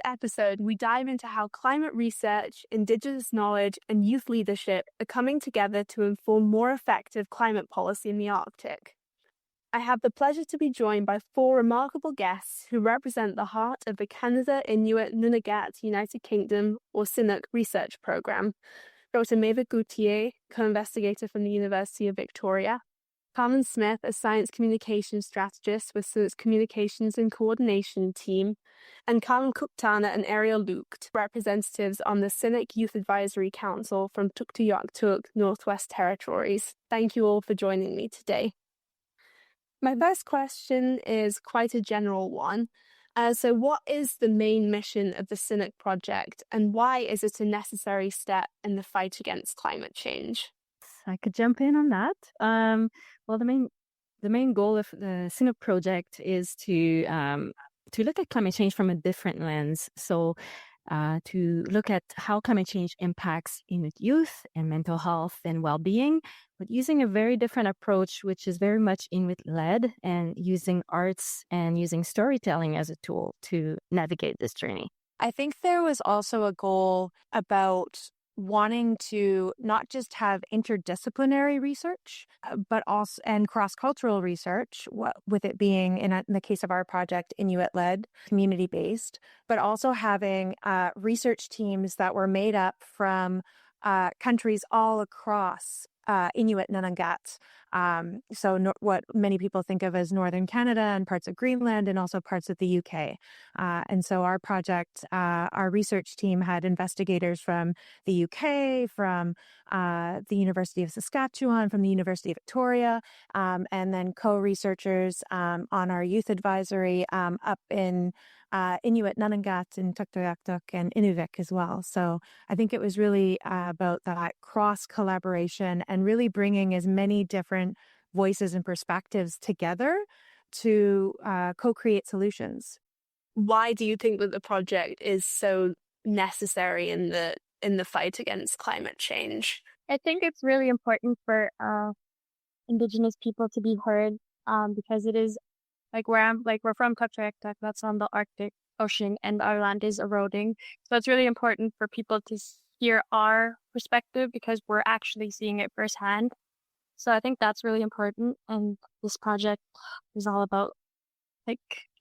episode, we dive into how climate research, Indigenous knowledge, and youth leadership are coming together to inform more effective climate policy in the Arctic. I have the pleasure to be joined by four remarkable guests who represent the heart of the Canada Inuit Nunagat United Kingdom, or CINUC, research program. Dr. Maeva Gauthier, co-investigator from the University of Victoria; Carmen Smith, a science communication strategist with CINUC's Communications and Coordination team; and Carmen Kuktana and Ariel Luke, representatives on the CINUC Youth Advisory Council from Tuktoyaktuk, Northwest Territories. Thank you all for joining me today. My first question is quite a general one. So what is the main mission of the CINUC project, and why is it a necessary step in the fight against climate change? I could jump in on that. Well, the main goal of the CINUC project is to look at climate change from a different lens. So to look at how climate change impacts Inuit youth and mental health and well-being, but using a very different approach, which is very much Inuit-led, and using arts and using storytelling as a tool to navigate this journey. I think there was also a goal about wanting to not just have interdisciplinary research, but also and cross-cultural research, with it being, in the case of our project, Inuit-led, community-based, but also having research teams that were made up from countries all across Inuit Nunagat. What many people think of as Northern Canada and parts of Greenland and also parts of the UK. And so our project, our research team had investigators from the UK, from the University of Saskatchewan, from the University of Victoria, and then co-researchers on our youth advisory up in Inuit Nunagat and Tuktoyaktuk and Inuvik as well. So I think it was really about that cross-collaboration and really bringing as many different voices and perspectives together to co-create solutions. Why do you think that the project is so necessary in the fight against climate change? I think it's really important for Indigenous people to be heard because it is we're from Tuktoyaktuk, that's on the Arctic Ocean, and our land is eroding. So it's really important for people to hear our perspective because we're actually seeing it firsthand. So I think that's really important. And this project is all about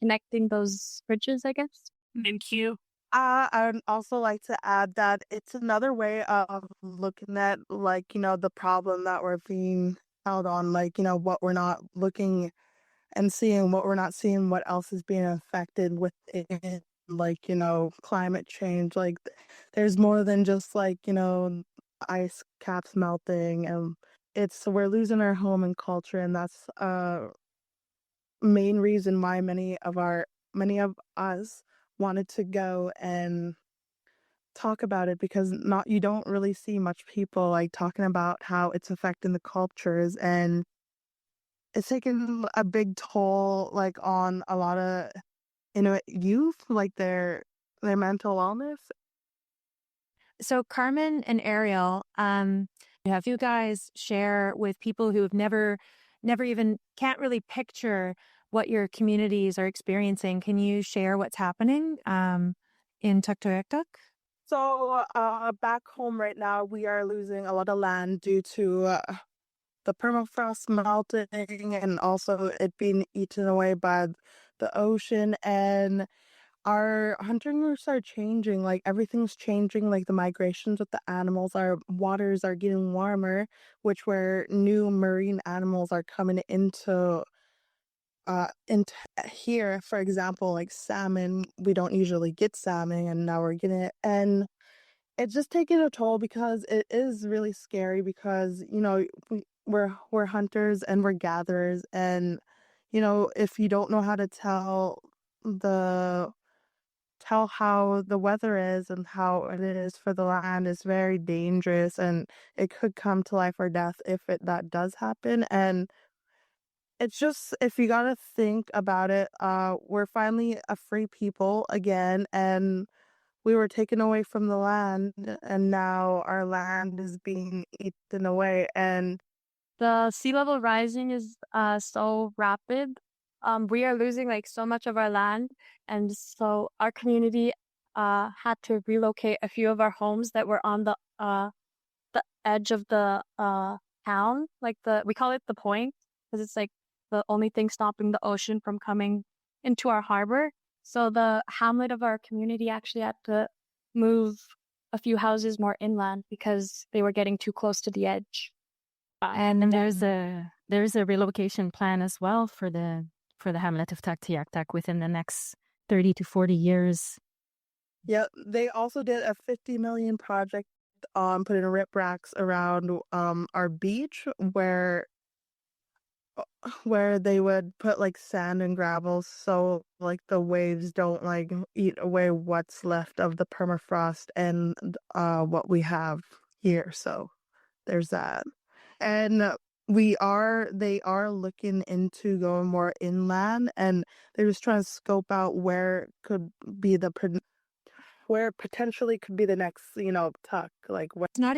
connecting those bridges, I guess. Thank you. I would also like to add that it's another way of looking at, the problem that we're being held on, what we're not looking and seeing, what we're not seeing, what else is being affected with it, climate change. There's more than just, ice caps melting, and we're losing our home and culture, and that's main reason why many of us wanted to go and talk about it, because you don't really see much people talking about how it's affecting the cultures, and it's taken a big toll on a lot of Inuit youth, their mental wellness. So Carmen and Ariel, have you guys share with people who have never even can't really picture what your communities are experiencing? Can you share what's happening in Tuktoyaktuk? So back home right now, we are losing a lot of land due to the permafrost melting and also it being eaten away by the ocean, and our hunting routes are changing. Everything's changing. The migrations with the animals, our waters are getting warmer, where new marine animals are coming into here. For example, salmon. We don't usually get salmon, and now we're getting it, and it's just taking a toll because it is really scary. Because we're hunters and we're gatherers, and if you don't know how to tell how the weather is and how it is for the land, is very dangerous, and it could come to life or death if that does happen. And it's just, if you gotta think about it, we're finally a free people again, and we were taken away from the land, and now our land is being eaten away. And the sea level rising is so rapid. We are losing so much of our land, and so our community had to relocate a few of our homes that were on the edge of the town. Like we call it the point because it's like the only thing stopping the ocean from coming into our harbor. So the hamlet of our community actually had to move a few houses more inland because they were getting too close to the edge. And there's a relocation plan as well for the hamlet of Tuktoyaktuk within the next 30 to 40 years. Yeah, they also did a 50 million project putting ripracks around our beach where they would put like sand and gravel so like the waves don't like eat away what's left of the permafrost and what we have here. So there's that. And they are looking into going more inland, and they're just trying to scope out where potentially could be the next, tuck. Like what? It's not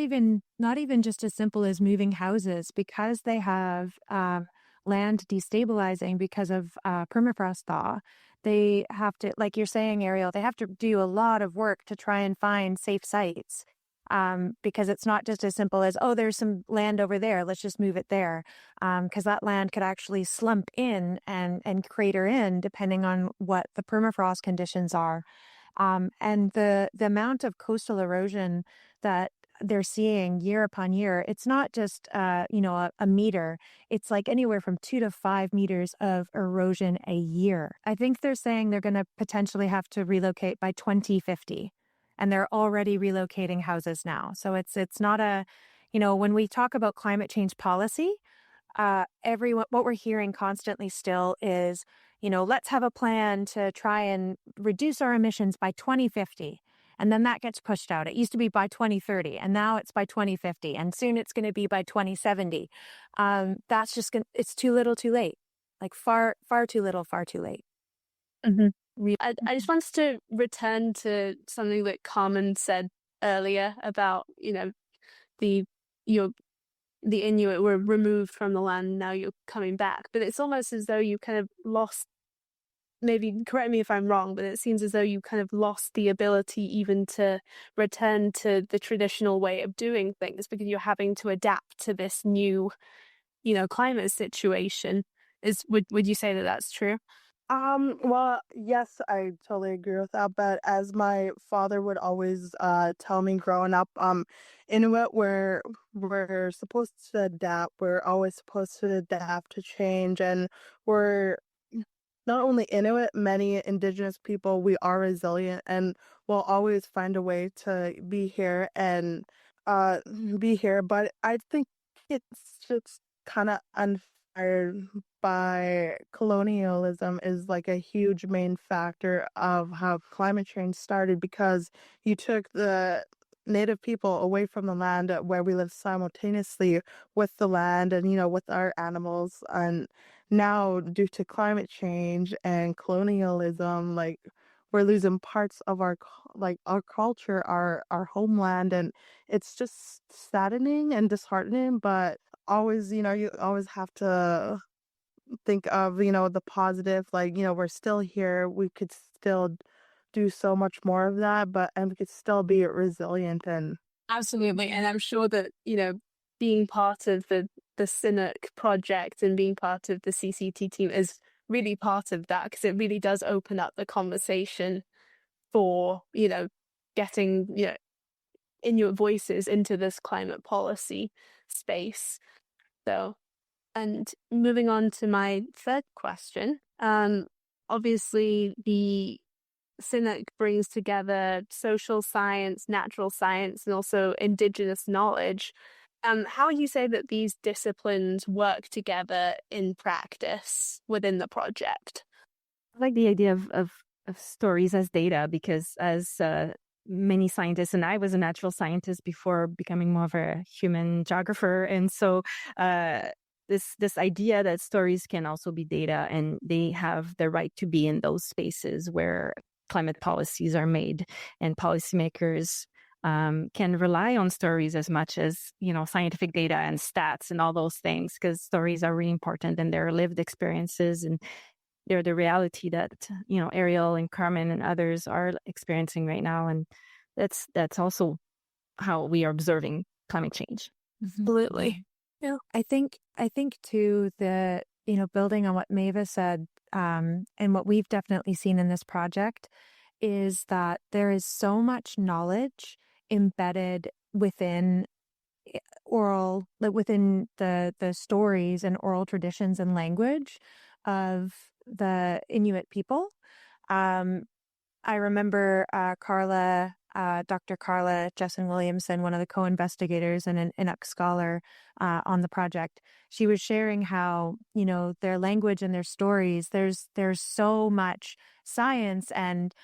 even just as simple as moving houses because they have land destabilizing because of permafrost thaw. They have to, like you're saying, Ariel, they have to do a lot of work to try and find safe sites. Because it's not just as simple as, oh, there's some land over there, let's just move it there. Because that land could actually slump in and crater in depending on what the permafrost conditions are. And the amount of coastal erosion that they're seeing year upon year, it's not just, a meter. It's like anywhere from 2 to 5 meters of erosion a year. I think they're saying they're going to potentially have to relocate by 2050. And they're already relocating houses now. So it's not when we talk about climate change policy, what we're hearing constantly still is, let's have a plan to try and reduce our emissions by 2050. And then that gets pushed out. It used to be by 2030, and now it's by 2050, and soon it's going to be by 2070. That's just it's too little, too late. Like far, far too little, far too late. Mm-hmm. I just wanted to return to something that Carmen said earlier about, the Inuit were removed from the land, now you're coming back. But it's almost as though you kind of lost, maybe correct me if I'm wrong, but it seems as though you kind of lost the ability even to return to the traditional way of doing things because you're having to adapt to this new, climate situation. Would you say that that's true? Well, yes, I totally agree with that. But as my father would always tell me growing up, Inuit, we're supposed to adapt. We're always supposed to adapt to change, and we're not only Inuit, many Indigenous people, we are resilient, and we'll always find a way to be here and be here. But I think it's just kind of unfair by colonialism is like a huge main factor of how climate change started because you took the native people away from the land where we live simultaneously with the land and with our animals, and now due to climate change and colonialism, like we're losing parts of our culture, our homeland, and it's just saddening and disheartening. But always, you always have to think of, the positive, like, we're still here. We could still do so much more of that, and we could still be resilient and Absolutely. And I'm sure that, being part of the Cynic project and being part of the CCT team is really part of that because it really does open up the conversation for, getting, Inuit voices into this climate policy space. So, and moving on to my third question, obviously the Cynic brings together social science, natural science, and also Indigenous knowledge. How would you say that these disciplines work together in practice within the project? I like the idea of stories as data because as many scientists, and I was a natural scientist before becoming more of a human geographer, and so this idea that stories can also be data and they have the right to be in those spaces where climate policies are made, and policymakers can rely on stories as much as scientific data and stats and all those things because stories are really important and they're lived experiences, and they're the reality that, Ariel and Carmen and others are experiencing right now. And that's also how we are observing climate change. Absolutely. Yeah. I think too, building on what Maeva said, and what we've definitely seen in this project is that there is so much knowledge embedded within within the stories and oral traditions and language of the Inuit people. I remember Dr. Carla Jessen Williamson, one of the co-investigators and an Inuk scholar on the project. She was sharing how, their language and their stories, there's so much science and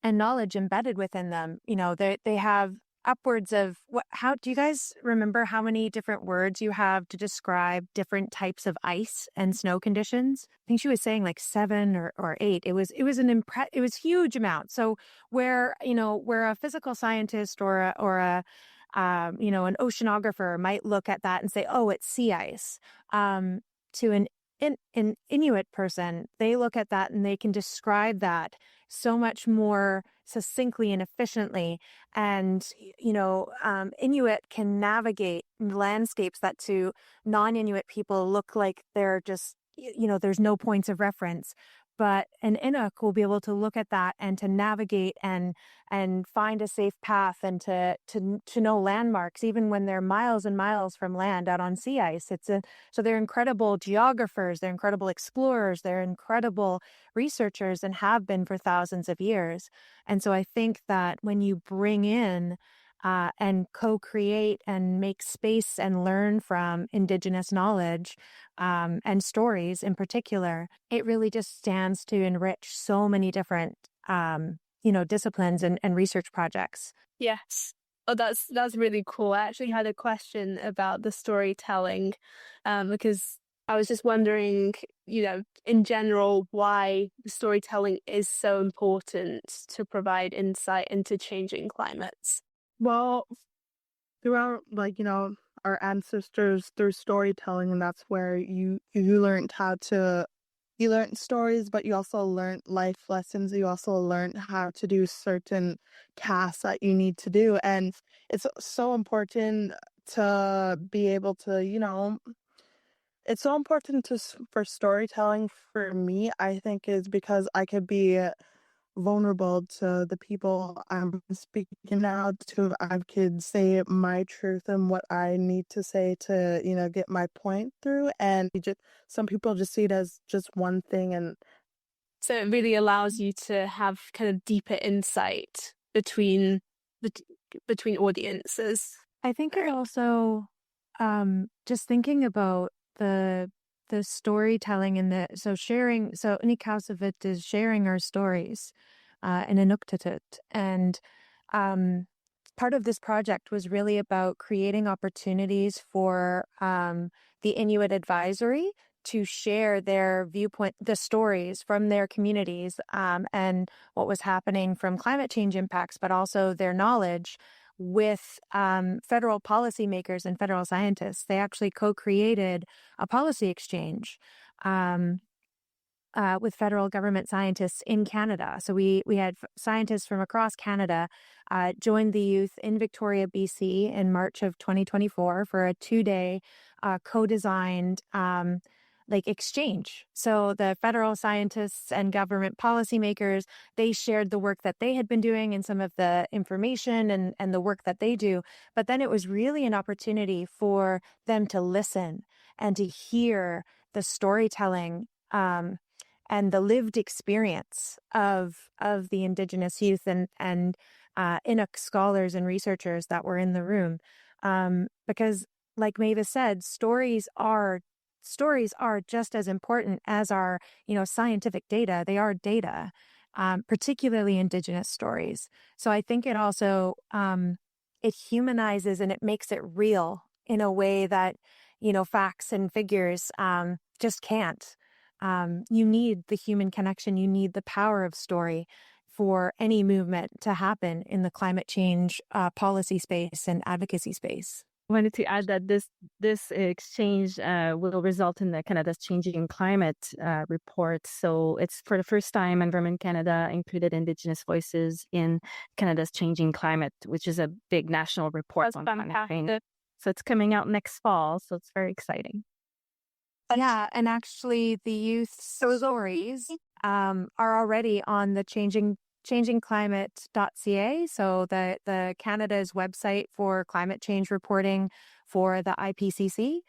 knowledge embedded within them. They have upwards of how do you guys remember how many different words you have to describe different types of ice and snow conditions? I think she was saying like 7 or 8. It was huge amount. So where a physical scientist or an oceanographer might look at that and say, oh, it's sea ice, to an Inuit person, they look at that and they can describe that so much more succinctly and efficiently. And, Inuit can navigate landscapes that to non-Inuit people look like they're just, there's no points of reference. But an Inuk will be able to look at that and to navigate and find a safe path and to know landmarks, even when they're miles and miles from land out on sea ice. So they're incredible geographers, they're incredible explorers, they're incredible researchers and have been for thousands of years. And so I think that when you bring in and co-create and make space and learn from Indigenous knowledge and stories in particular, it really just stands to enrich so many different, disciplines and research projects. Yes. Oh, that's really cool. I actually had a question about the storytelling, because I was just wondering, in general, why the storytelling is so important to provide insight into changing climates. Well, throughout, our ancestors, through storytelling, and that's where you learned you learned stories, but you also learned life lessons. You also learned how to do certain tasks that you need to do. And it's so important to be able to, it's so important for storytelling for me, I think, is because I could be vulnerable to the people I'm speaking out to. I could say my truth and what I need to say to, get my point through. And some people just see it as just one thing. And so it really allows you to have kind of deeper insight between audiences. I think it also, just thinking about the storytelling and sharing. So Inuit is sharing our stories in Inuktitut. And part of this project was really about creating opportunities for the Inuit Advisory to share their viewpoint, the stories from their communities, and what was happening from climate change impacts, but also their knowledge with federal policymakers and federal scientists. They actually co-created a policy exchange with federal government scientists in Canada. So we had scientists from across Canada join the youth in Victoria, BC in March of 2024 for a 2-day co-designed exchange. So the federal scientists and government policymakers, they shared the work that they had been doing and some of the information and the work that they do. But then it was really an opportunity for them to listen and to hear the storytelling and the lived experience of the Indigenous youth and Inuk scholars and researchers that were in the room. Because like Maeva said, stories are just as important as our, scientific data. They are data, particularly Indigenous stories. So I think it also, it humanizes and it makes it real in a way that, facts and figures just can't. You need the human connection. You need the power of story for any movement to happen in the climate change policy space and advocacy space. wanted to add that this exchange will result in the Canada's Changing Climate report. So it's for the first time Environment Canada included Indigenous voices in Canada's Changing Climate, which is a big national report on climate change. So it's coming out next fall. So it's very exciting. Yeah, and actually the youth stories are already on the changingclimate.ca, so the Canada's website for climate change reporting for the IPCC.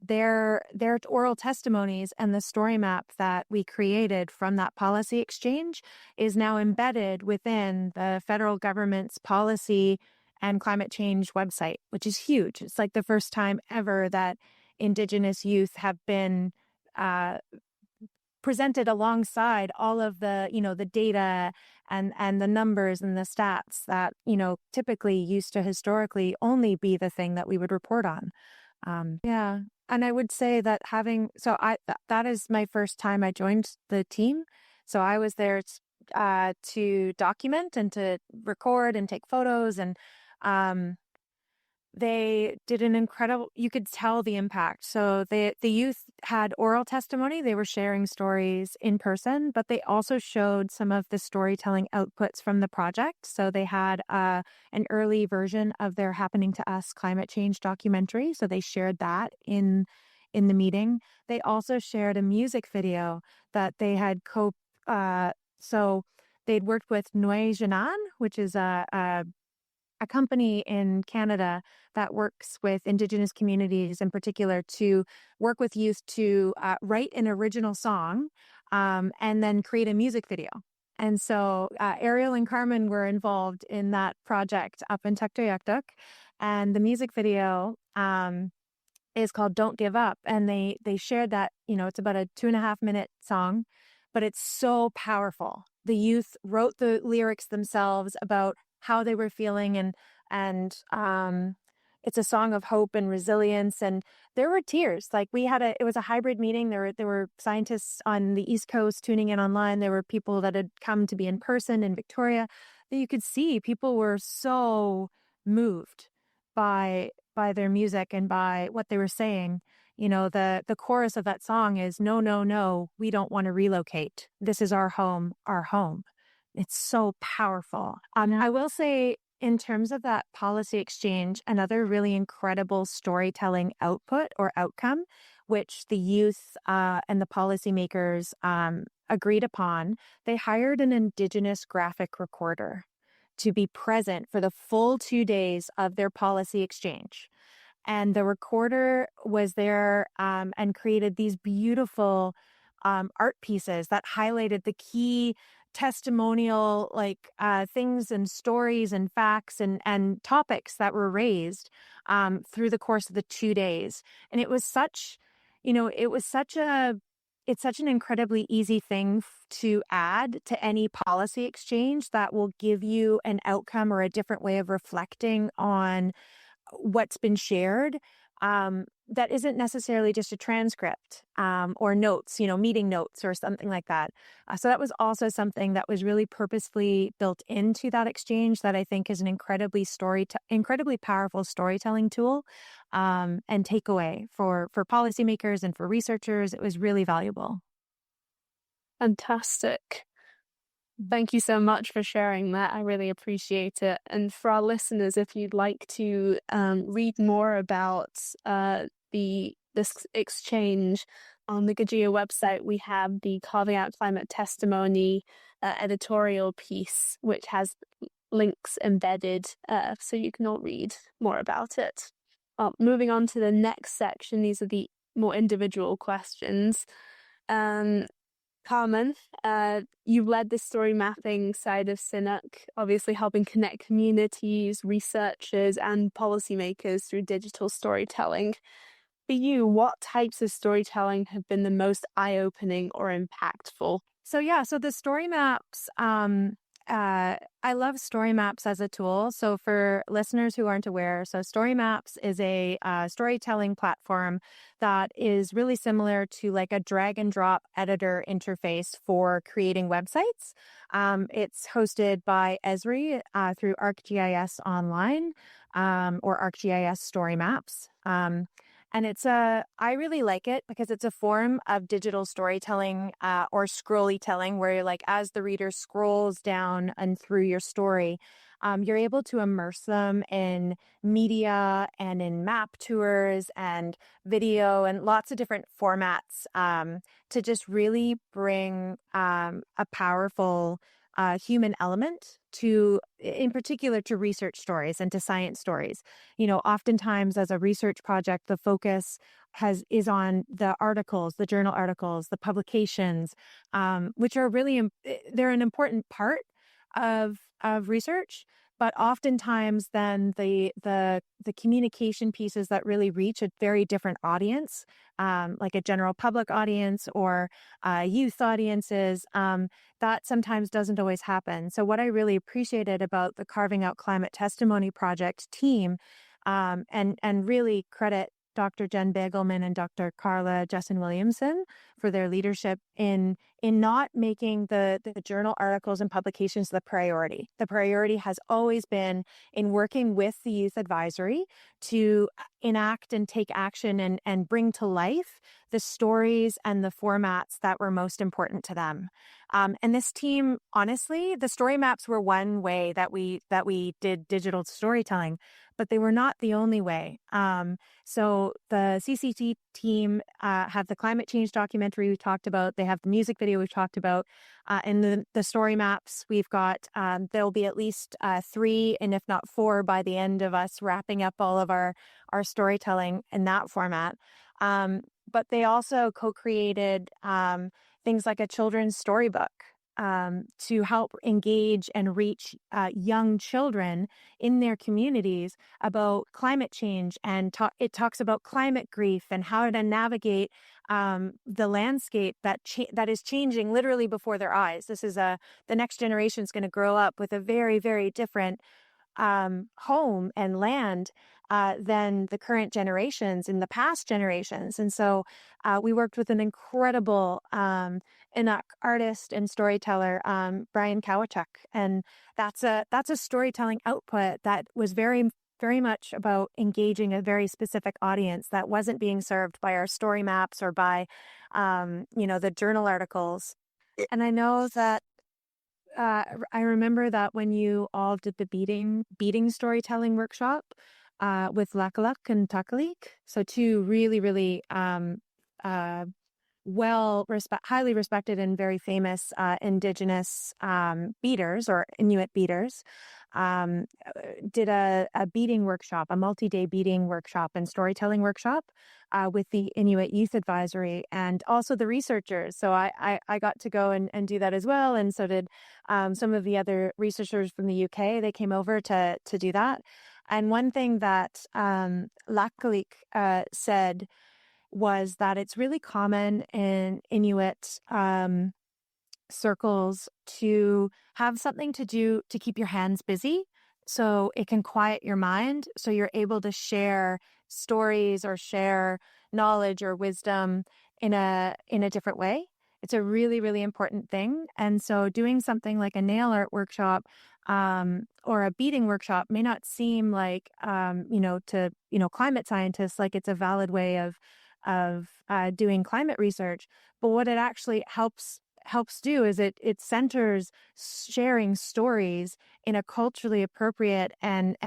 Their oral testimonies and the story map that we created from that policy exchange is now embedded within the federal government's policy and climate change website, which is huge. It's like the first time ever that Indigenous youth have been presented alongside all of the, the data and the numbers and the stats that, typically used to historically only be the thing that we would report on. Yeah. And I would say that that is my first time I joined the team. So I was there to document and to record and take photos, and they did an incredible, you could tell the impact. So the youth had oral testimony. They were sharing stories in person, but they also showed some of the storytelling outputs from the project. So they had an early version of their Happening to Us climate change documentary. So they shared that in the meeting. They also shared a music video that they had so they'd worked with Nui Janan, which is a company in Canada that works with Indigenous communities in particular to work with youth to write an original song and then create a music video. And so Ariel and Carmen were involved in that project up in Tuktoyaktuk. And the music video is called Don't Give Up. And they shared that, it's about a 2.5-minute song, but it's so powerful. The youth wrote the lyrics themselves about how they were feeling, and it's a song of hope and resilience. And there were tears. Like it was a hybrid meeting. There were scientists on the East Coast tuning in online. There were people that had come to be in person in Victoria. That you could see people were so moved by their music and by what they were saying. The chorus of that song is, "No, no, no, we don't want to relocate. This is our home, our home." It's so powerful. I will say, in terms of that policy exchange, another really incredible storytelling output or outcome, which the youth and the policymakers agreed upon, they hired an Indigenous graphic recorder to be present for the full 2 days of their policy exchange. And the recorder was there and created these beautiful art pieces that highlighted the key testimonial things and stories and facts and topics that were raised through the course of the 2 days. And it was such it's such an incredibly easy thing to add to any policy exchange that will give you an outcome or a different way of reflecting on what's been shared, that isn't necessarily just a transcript or notes, meeting notes or something like that. So that was also something that was really purposefully built into that exchange that I think is an incredibly powerful storytelling tool and takeaway for policymakers and for researchers. It was really valuable. Fantastic. Thank you so much for sharing that. I really appreciate it. And for our listeners, if you'd like to read more about this exchange on the Gajia website, we have the Carving Out Climate Testimony editorial piece, which has links embedded, so you can all read more about it. Moving on to the next section, these are the more individual questions. Carmen, you led the story mapping side of SINUC, obviously helping connect communities, researchers, and policymakers through digital storytelling. For you, what types of storytelling have been the most eye-opening or impactful? So the story maps I love story maps as a tool. So for listeners who aren't aware, so story maps is a storytelling platform that is really similar to like a drag and drop editor interface for creating websites. It's hosted by Esri through ArcGIS Online or ArcGIS Story Maps. And I really like it because it's a form of digital storytelling or scrolly telling where you're like, as the reader scrolls down and through your story, you're able to immerse them in media and in map tours and video and lots of different formats to just really bring a powerful human element to, in particular, to research stories and to science stories. Oftentimes as a research project, the focus is on the articles, the journal articles, the publications, which are really, they're an important part of research. But oftentimes then the communication pieces that really reach a very different audience, like a general public audience or youth audiences, that sometimes doesn't always happen. So what I really appreciated about the Carving Out Climate Testimony Project team, and really credit Dr. Jen Begelman and Dr. Carla Jessen Williamson for their leadership in not making the journal articles and publications the priority. The priority has always been in working with the youth advisory to enact and take action and bring to life the stories and the formats that were most important to them. And this team, honestly, the story maps were one way that we did digital storytelling, but they were not the only way. So the CCT team have the climate change documentary we talked about. They have the music video we've talked about. And the story maps, we've got, there'll be at least 3, and if not 4, by the end of us wrapping up all of our storytelling in that format. But they also co-created things like a children's storybook to help engage and reach young children in their communities about climate change. And it talks about climate grief and how to navigate the landscape that is changing literally before their eyes. This is the next generation is going to grow up with a very, very different home and land than the current generations and the past generations. And so we worked with an incredible Inuk artist and storyteller, Brian Kawachuk. And that's a storytelling output that was very, very much about engaging a very specific audience that wasn't being served by our story maps or by, the journal articles. And I know that I remember that when you all did the beating storytelling workshop with Lakalak and Takalik, so 2 really, really highly respected and very famous Indigenous beaters or Inuit beaters, did a beating workshop, a multi-day beating workshop and storytelling workshop with the Inuit Youth Advisory and also the researchers. So I got to go and do that as well. And so did some of the other researchers from the UK. They came over to do that. And one thing that Lakalik said was that it's really common in Inuit circles to have something to do to keep your hands busy so it can quiet your mind so you're able to share stories or share knowledge or wisdom in a different way. It's a really, really important thing. And so doing something like a nail art workshop or a beading workshop may not seem like to climate scientists like it's a valid way of doing climate research, but what it actually helps do is it centers sharing stories in a culturally appropriate and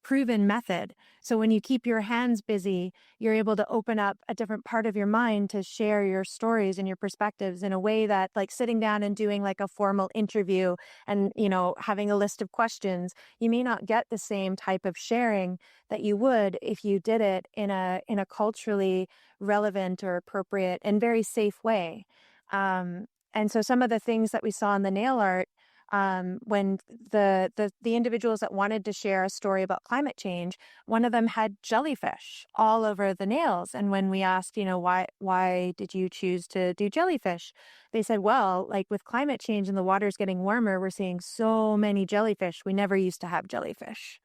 proven method. So when you keep your hands busy, you're able to open up a different part of your mind to share your stories and your perspectives in a way that, like sitting down and doing like a formal interview and, having a list of questions, you may not get the same type of sharing that you would if you did it in a culturally relevant or appropriate and very safe way. And so some of the things that we saw in the nail art when the individuals that wanted to share a story about climate change, one of them had jellyfish all over the nails. And when we asked, why did you choose to do jellyfish? They said, well, like with climate change and the water's getting warmer, we're seeing so many jellyfish. We never used to have jellyfish.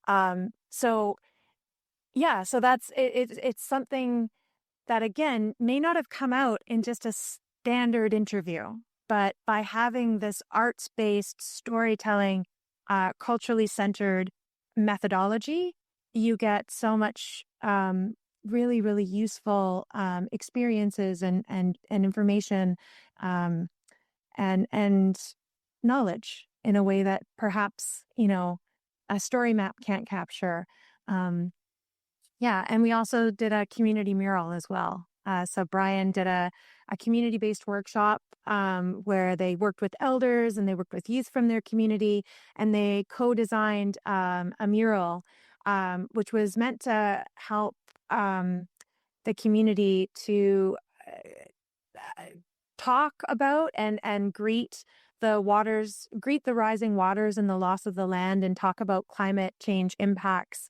So that's it's something that, again, may not have come out in just a standard interview, but by having this arts-based storytelling, culturally centered methodology, you get so much really, really useful experiences and information and knowledge in a way that perhaps, a story map can't capture. And we also did a community mural as well. So Brian did a community-based workshop where they worked with elders and they worked with youth from their community, and they co-designed a mural, which was meant to help the community to talk about and greet the rising waters and the loss of the land, and talk about climate change impacts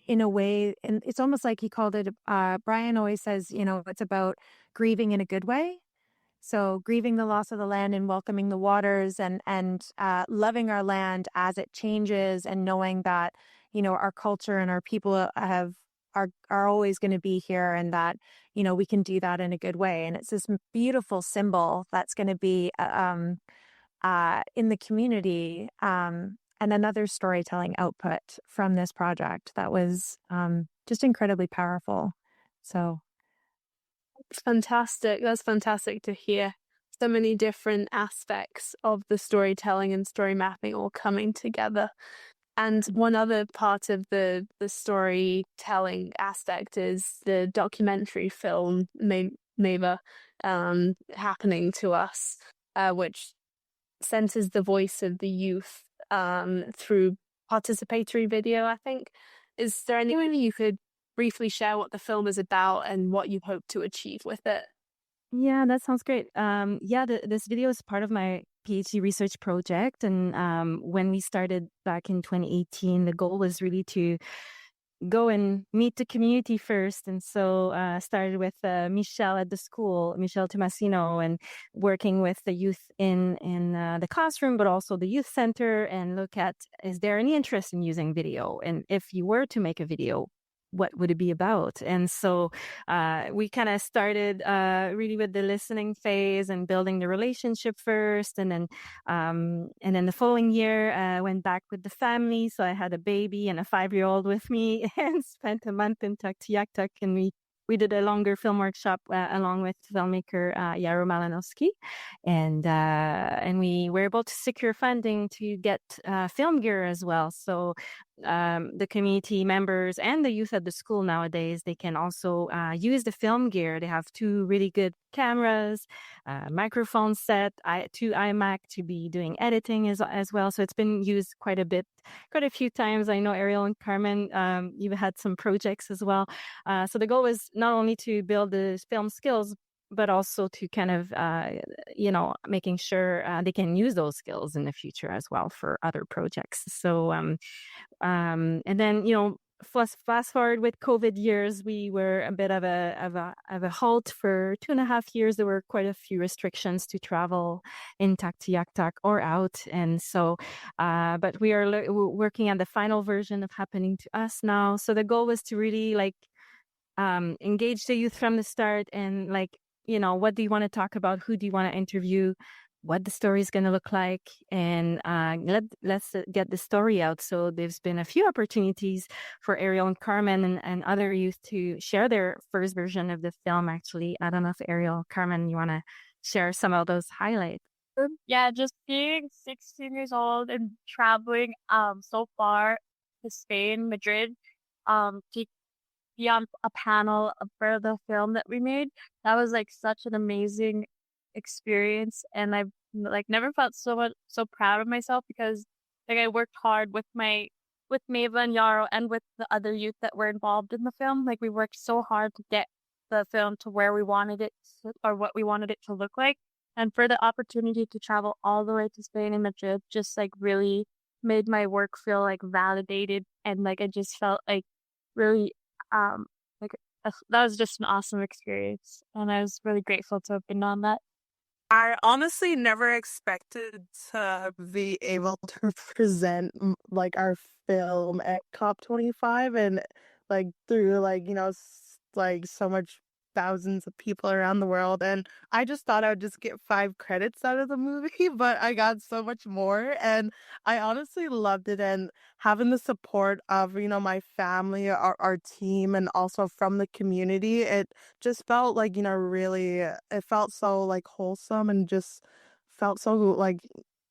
in a way. And it's almost like he called it, Brian always says, it's about grieving in a good way. So grieving the loss of the land and welcoming the waters, and loving our land as it changes, and knowing that, our culture and our people are always going to be here, and that, we can do that in a good way. And it's this beautiful symbol that's going to be in the community, and another storytelling output from this project that was just incredibly powerful. So it's fantastic. That's fantastic to hear. So many different aspects of the storytelling and story mapping all coming together. And one other part of the storytelling aspect is the documentary film Neva happening to us, which centers the voice of the youth through participatory video, I think. Is there any way you could briefly share what the film is about and what you hope to achieve with it? Yeah, that sounds great. This video is part of my PhD research project. And when we started back in 2018, the goal was really to go and meet the community first. And so started with Michelle at the school, Michelle Tomasino, and working with the youth in the classroom, but also the youth center, and look at, is there any interest in using video? And if you were to make a video, what would it be about? And so we kind of started really with the listening phase and building the relationship first. And then the following year, went back with the family. So I had a baby and a 5-year-old with me, and spent a month in Tuktoyaktuk. And we did a longer film workshop along with filmmaker Yaro Malinowski, and we were able to secure funding to get film gear as well. So the community members and the youth at the school nowadays, they can also use the film gear. They have 2 really good cameras, microphone set, 2 iMac to be doing editing as well. So it's been used quite a few times. I know Ariel and Carmen, you've had some projects as well. So the goal was not only to build the film skills, but also to kind of, making sure they can use those skills in the future as well for other projects. So, and then, fast forward with COVID years, we were a bit of a halt for 2.5 years. There were quite a few restrictions to travel in Tuktoyaktuk or out. And so, but we are working on the final version of Happening to Us now. So the goal was to really engage the youth from the start, and what do you want to talk about? Who do you want to interview? What the story is going to look like, and let's get the story out. So there's been a few opportunities for Ariel and Carmen and other youth to share their first version of the film. Actually, I don't know if Ariel, Carmen, you want to share some of those highlights? Yeah, just being 16 years old and traveling so far to Spain, Madrid, to be on a panel for the film that we made. That was such an amazing experience, and I've never felt so proud of myself, because I worked hard with Mava and Yarrow and with the other youth that were involved in the film. We worked so hard to get the film to where we wanted it or what we wanted it to look like. And for the opportunity to travel all the way to Spain and Madrid just like really made my work feel like validated, and like I just felt like really like that was just an awesome experience, and I was really grateful to have been on that. I honestly never expected to be able to present like our film at COP25 and like through like like so much thousands of people around the world, and I just thought I would just get 5 credits out of the movie, but I got so much more, and I honestly loved it. And having the support of my family, our team, and also from the community, it just felt like really, it felt so like wholesome, and just felt so like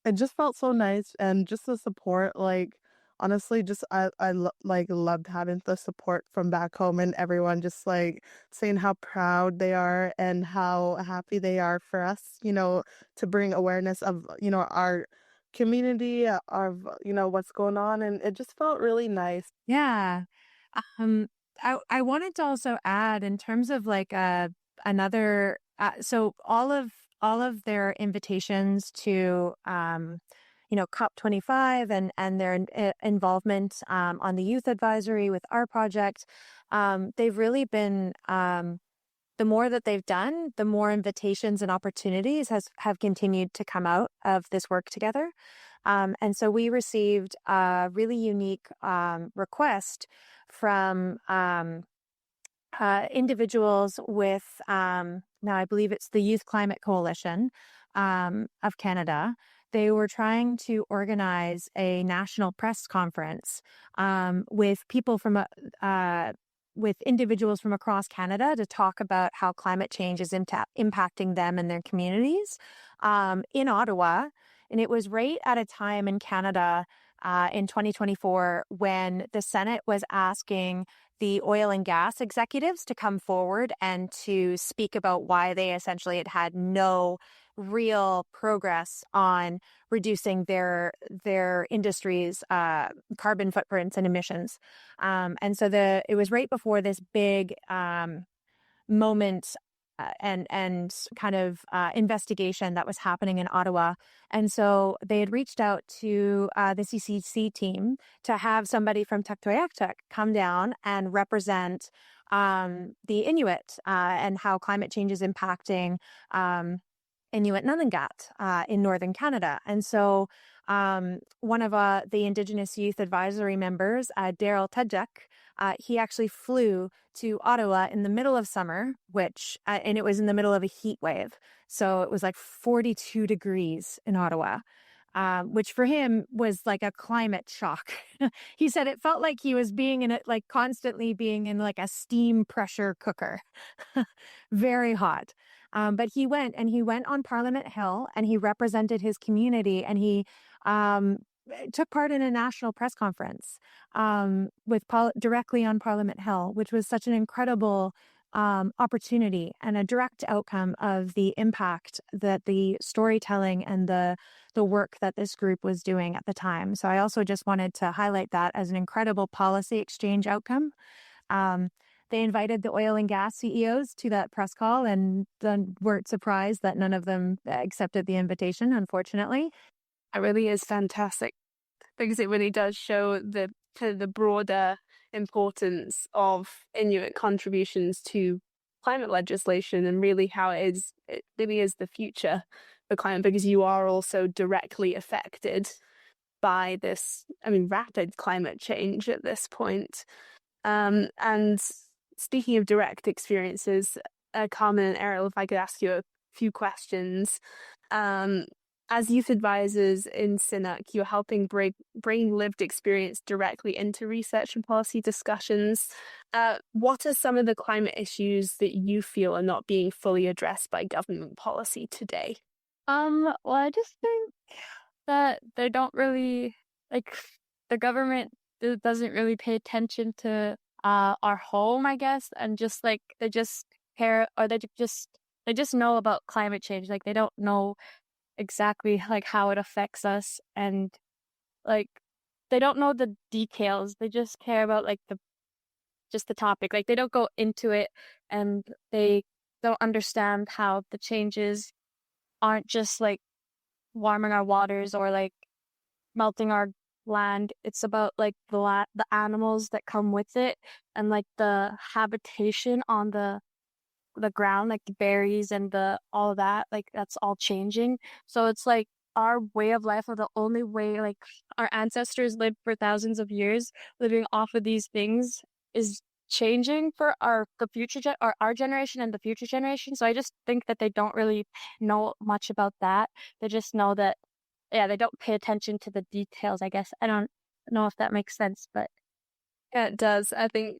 it just felt so nice. And just the support, like honestly, just like loved having the support from back home, and everyone just like saying how proud they are and how happy they are for us, to bring awareness of our community, of what's going on, and it just felt really nice. Yeah. Um, I wanted to also add in terms of like another so all of their invitations to COP25 and their involvement on the youth advisory with our project, they've really been the more that they've done, the more invitations and opportunities have continued to come out of this work together. And so we received a really unique request from individuals with, now I believe it's the Youth Climate Coalition of Canada. They were trying to organize a national press conference with people from with individuals from across Canada to talk about how climate change is impacting them and their communities in Ottawa. And it was right at a time in Canada in 2024 when the Senate was asking the oil and gas executives to come forward and to speak about why they essentially had no real progress on reducing their industry's carbon footprints and emissions. And so it was right before this big moment and kind of investigation that was happening in Ottawa. And so they had reached out to the CCC team to have somebody from Tuktoyaktuk come down and represent the Inuit and how climate change is impacting Inuit Nunangat in northern Canada. And so one of the Indigenous Youth Advisory members, Daryl Tedjuk, he actually flew to Ottawa in the middle of summer, and it was in the middle of a heat wave. So it was like 42 degrees in Ottawa, which for him was like a climate shock. He said it felt like he was constantly being in like a steam pressure cooker, very hot. But he went on Parliament Hill and he represented his community, and he took part in a national press conference directly on Parliament Hill, which was such an incredible opportunity and a direct outcome of the impact that the storytelling and the work that this group was doing at the time. So I also just wanted to highlight that as an incredible policy exchange outcome. They invited the oil and gas CEOs to that press call and then weren't surprised that none of them accepted the invitation, unfortunately. It really is fantastic because it really does show the broader importance of Inuit contributions to climate legislation, and really how it really is the future for climate, because you are also directly affected by this, rapid climate change at this point. And speaking of direct experiences, Carmen and Errol, if I could ask you a few questions. As youth advisors in SINUC, you're helping bring lived experience directly into research and policy discussions. What are some of the climate issues that you feel are not being fully addressed by government policy today? Well, I just think that they don't really, the government doesn't really pay attention to our home, I guess, and just they just care, or they just know about climate change. Like they don't know exactly how it affects us, and they don't know the details. They just care about the topic. They don't go into it, and they don't understand how the changes aren't just like warming our waters or like melting our land. It's about like the animals that come with it and like the habitation on the ground, like the berries and the all of that, like that's all changing. So it's like our way of life, or the only way, like our ancestors lived for thousands of years living off of these things, is changing for the future or our generation and the future generation. So I just think that they don't really know much about that. They just know that, yeah, they don't pay attention to the details, I guess. I don't know if that makes sense, but Yeah, it does. I think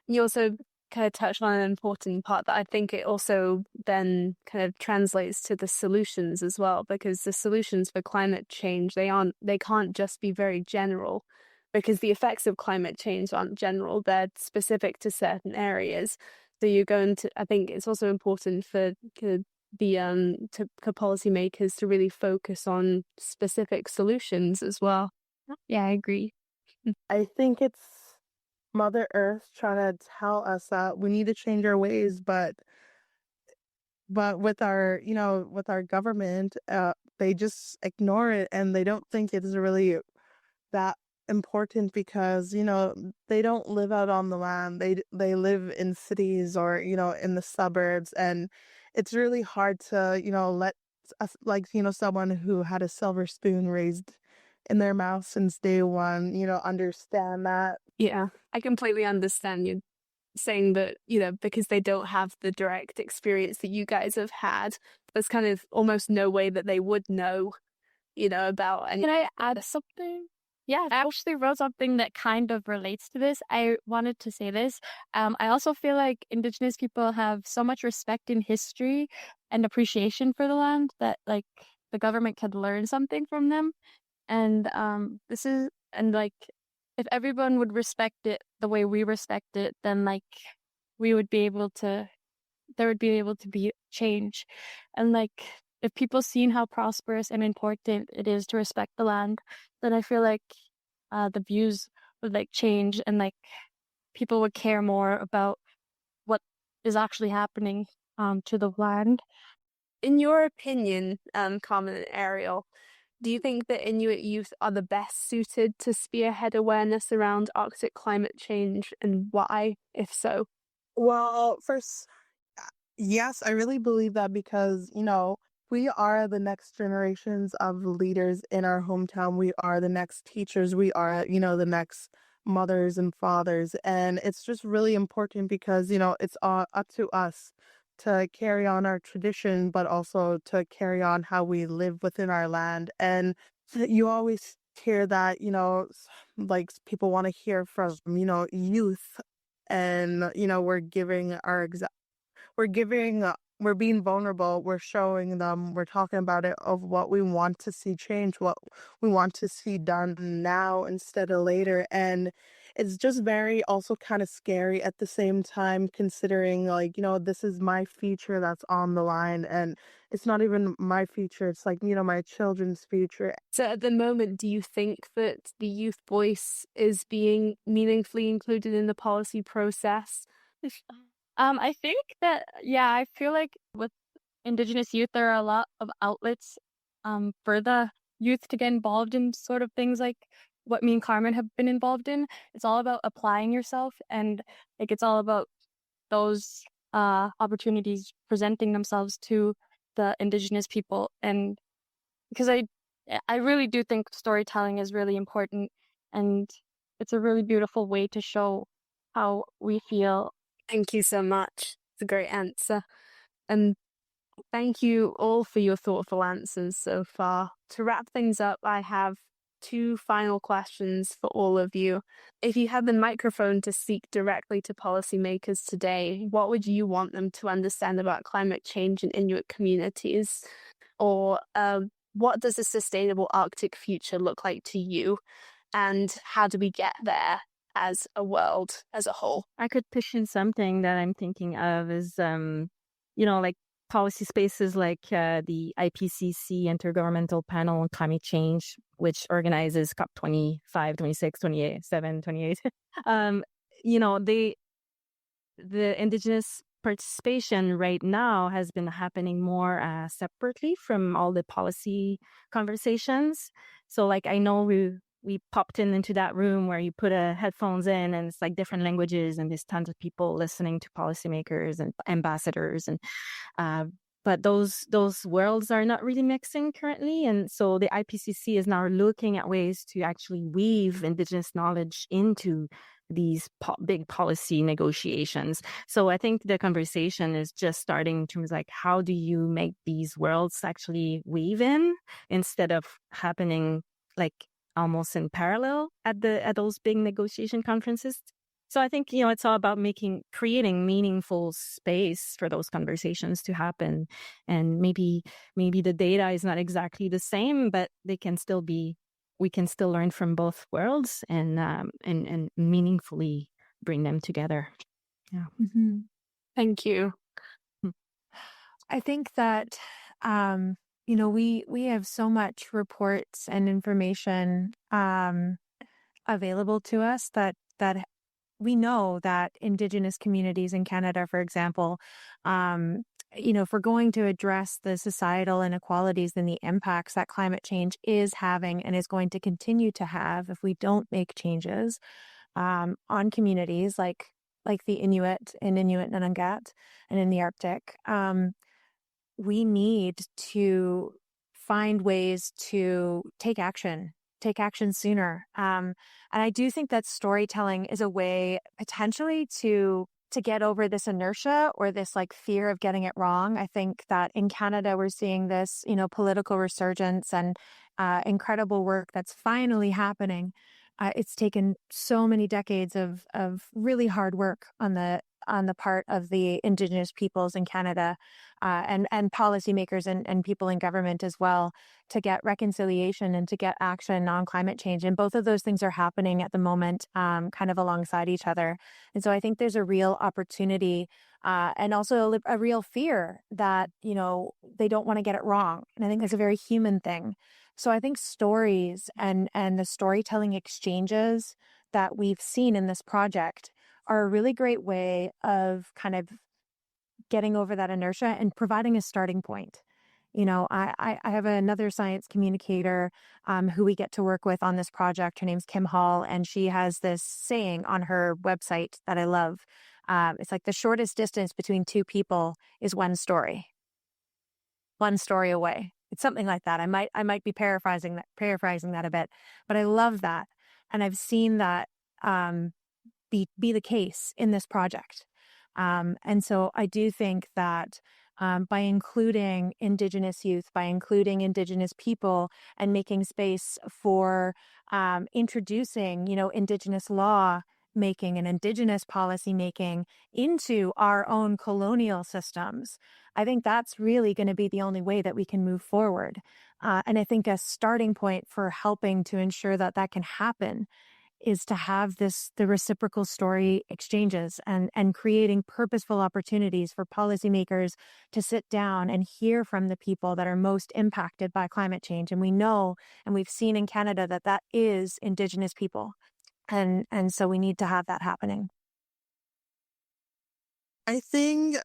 you also kind of touched on an important part that I think it also then kind of translates to the solutions as well, because the solutions for climate change, they can't just be very general, because the effects of climate change aren't general, they're specific to certain areas. So you're going to, I think it's also important for policymakers to really focus on specific solutions as well. yeah, I agree. I think it's Mother Earth trying to tell us that we need to change our ways, but with our with our government, they just ignore it and they don't think it's really that important because they don't live out on the land. They live in cities or in the suburbs, and it's really hard to let us, like someone who had a silver spoon raised in their mouth since day one understand that. Yeah, I completely understand you saying that, because they don't have the direct experience that you guys have had, there's kind of almost no way that they would know, about any. Can I add something? Yeah, I actually wrote something that kind of relates to this. I wanted to say this. I also feel like Indigenous people have so much respect in history and appreciation for the land that like the government could learn something from them. And like if everyone would respect it the way we respect it, then like there would be able to be change. And like if people seen how prosperous and important it is to respect the land, then I feel like the views would like change, and like people would care more about what is actually happening to the land. In your opinion, Carmen and Ariel, do you think that Inuit youth are the best suited to spearhead awareness around Arctic climate change, and why, if so? Well, first, yes, I really believe that because, we are the next generations of leaders in our hometown. We are the next teachers. We are, the next mothers and fathers. And it's just really important because, it's all up to us to carry on our tradition, but also to carry on how we live within our land. And you always hear that, like people want to hear from, youth. And, we're being vulnerable, we're showing them, we're talking about it of what we want to see change, what we want to see done now instead of later. And it's just very also kind of scary at the same time, considering like, this is my future that's on the line, and it's not even my future, it's like, my children's future. So at the moment, do you think that the youth voice is being meaningfully included in the policy process? I think that, yeah, I feel like with Indigenous youth, there are a lot of outlets for the youth to get involved in sort of things like what me and Carmen have been involved in. It's all about applying yourself, and like it's all about those opportunities presenting themselves to the Indigenous people. And because I really do think storytelling is really important, and it's a really beautiful way to show how we feel. Thank you so much. It's a great answer. And thank you all for your thoughtful answers so far. To wrap things up, I have 2 final questions for all of you. If you had the microphone to speak directly to policymakers today, what would you want them to understand about climate change in Inuit communities? Or what does a sustainable Arctic future look like to you? And how do we get there as a world as a whole? I could pitch in something that I'm thinking of is, like policy spaces like the IPCC Intergovernmental Panel on Climate Change, which organizes COP 25, 26, 28, 7, 28. The Indigenous participation right now has been happening more separately from all the policy conversations. So like I know we popped into that room where you put headphones in and it's like different languages and there's tons of people listening to policymakers and ambassadors and but those worlds are not really mixing currently. And so the IPCC is now looking at ways to actually weave Indigenous knowledge into these big policy negotiations. So I think the conversation is just starting in terms of like, how do you make these worlds actually weave in instead of happening like almost in parallel at those big negotiation conferences? So I think, it's all about creating meaningful space for those conversations to happen. And maybe the data is not exactly the same, but we can still learn from both worlds and meaningfully bring them together. Yeah. Mm-hmm. Thank you. I think that, we have so much reports and information available to us that we know that Indigenous communities in Canada, for example, if we're going to address the societal inequalities and the impacts that climate change is having and is going to continue to have if we don't make changes on communities like the Inuit in Inuit Nunangat and in the Arctic, we need to find ways to take action sooner. And I do think that storytelling is a way potentially to get over this inertia or this like fear of getting it wrong. I think that in Canada, we're seeing this, political resurgence and incredible work that's finally happening. It's taken so many decades of really hard work on the part of the Indigenous peoples in Canada and policymakers and people in government as well to get reconciliation and to get action on climate change. And both of those things are happening at the moment kind of alongside each other. And so I think there's a real opportunity and also a real fear that, they don't want to get it wrong. And I think that's a very human thing. So I think stories and the storytelling exchanges that we've seen in this project are a really great way of kind of getting over that inertia and providing a starting point. I have another science communicator who we get to work with on this project. Her name's Kim Hall, and she has this saying on her website that I love. It's like the shortest distance between two people is one story away. It's something like that. I might be paraphrasing that a bit, but I love that, and I've seen that be the case in this project. And so I do think that by including Indigenous youth, by including Indigenous people and making space for introducing, Indigenous law making and Indigenous policy making into our own colonial systems, I think that's really going to be the only way that we can move forward. And I think a starting point for helping to ensure that can happen is to have the reciprocal story exchanges and creating purposeful opportunities for policymakers to sit down and hear from the people that are most impacted by climate change. And we know, and we've seen in Canada that is Indigenous people. And so we need to have that happening. I think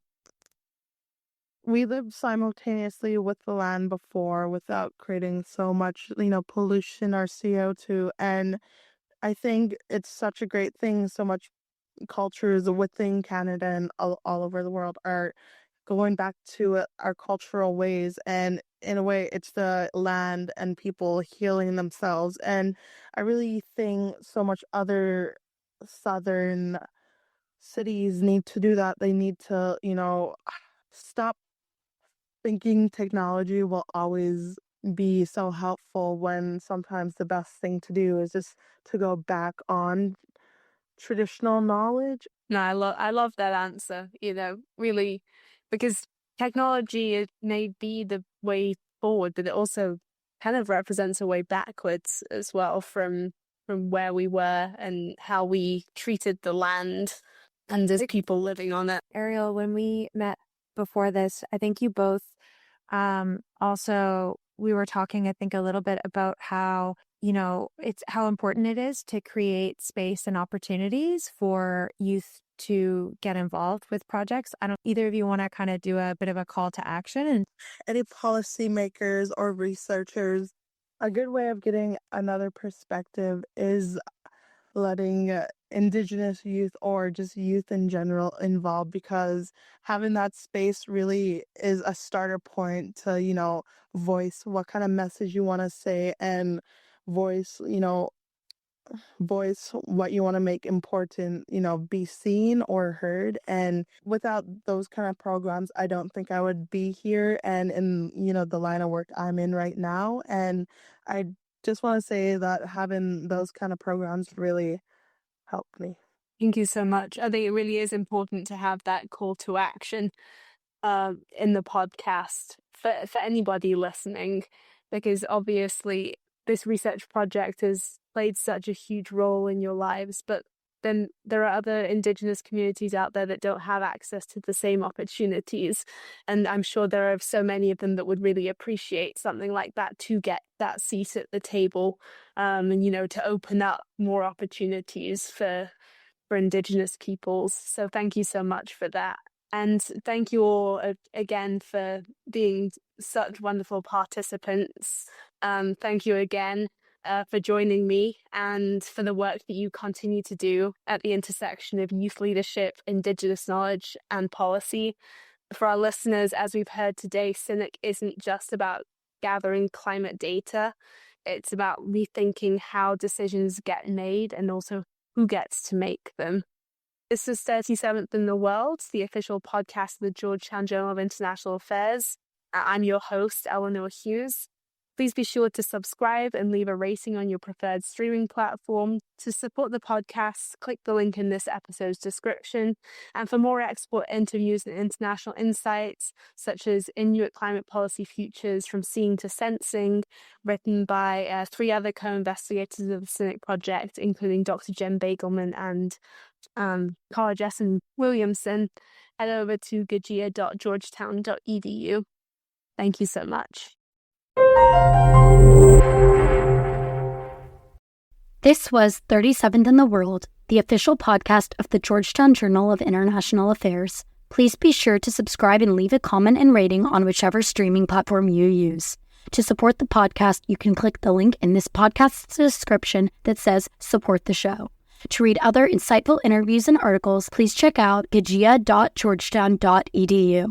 we lived simultaneously with the land before without creating so much, pollution or CO2. And I think it's such a great thing. So much cultures within Canada and all over the world are going back to our cultural ways. And in a way, it's the land and people healing themselves. And I really think so much other southern cities need to do that. They need to, stop thinking technology will always be so helpful when sometimes the best thing to do is just to go back on traditional knowledge. No, I love that answer, really, because technology may be the way forward, but it also kind of represents a way backwards as well from where we were and how we treated the land and the people living on it. Ariel, when we met before this, I think you both also, we were talking, I think, a little bit about how, it's how important it is to create space and opportunities for youth to get involved with projects. I don't either of you want to kind of do a bit of a call to action and Any policymakers or researchers, a good way of getting another perspective is letting Indigenous youth or just youth in general involved, because having that space really is a starter point to, voice what kind of message you want to say and voice, voice what you want to make important, be seen or heard. And without those kind of programs, I don't think I would be here and in, the line of work I'm in right now. And I just want to say that having those kind of programs really helped me. Thank you so much. I think it really is important to have that call to action in the podcast for anybody listening, because obviously this research project has played such a huge role in your lives, but then there are other Indigenous communities out there that don't have access to the same opportunities. And I'm sure there are so many of them that would really appreciate something like that to get that seat at the table, and, to open up more opportunities for Indigenous peoples. So thank you so much for that. And thank you all again for being such wonderful participants. Thank you again for joining me and for the work that you continue to do at the intersection of youth leadership, Indigenous knowledge, and policy. For our listeners, as we've heard today, CINIC isn't just about gathering climate data. It's about rethinking how decisions get made and also who gets to make them. This is 37th in the World, the official podcast of the Georgetown Journal of International Affairs. I'm your host, Eleanor Hughes. Please be sure to subscribe and leave a rating on your preferred streaming platform. To support the podcast, click the link in this episode's description. And for more expert interviews and international insights, such as Inuit climate policy futures from seeing to sensing, written by 3 other co-investigators of the CINIC project, including Dr. Jen Bagelman and Cara Jessen Williamson, head over to gajia.georgetown.edu. Thank you so much. This was 37th in the World, the official podcast of the Georgetown Journal of International Affairs. Please be sure to subscribe and leave a comment and rating on whichever streaming platform you use. To support the podcast, you can click the link in this podcast's description that says support the show. To read other insightful interviews and articles, please check out gajia.georgetown.edu.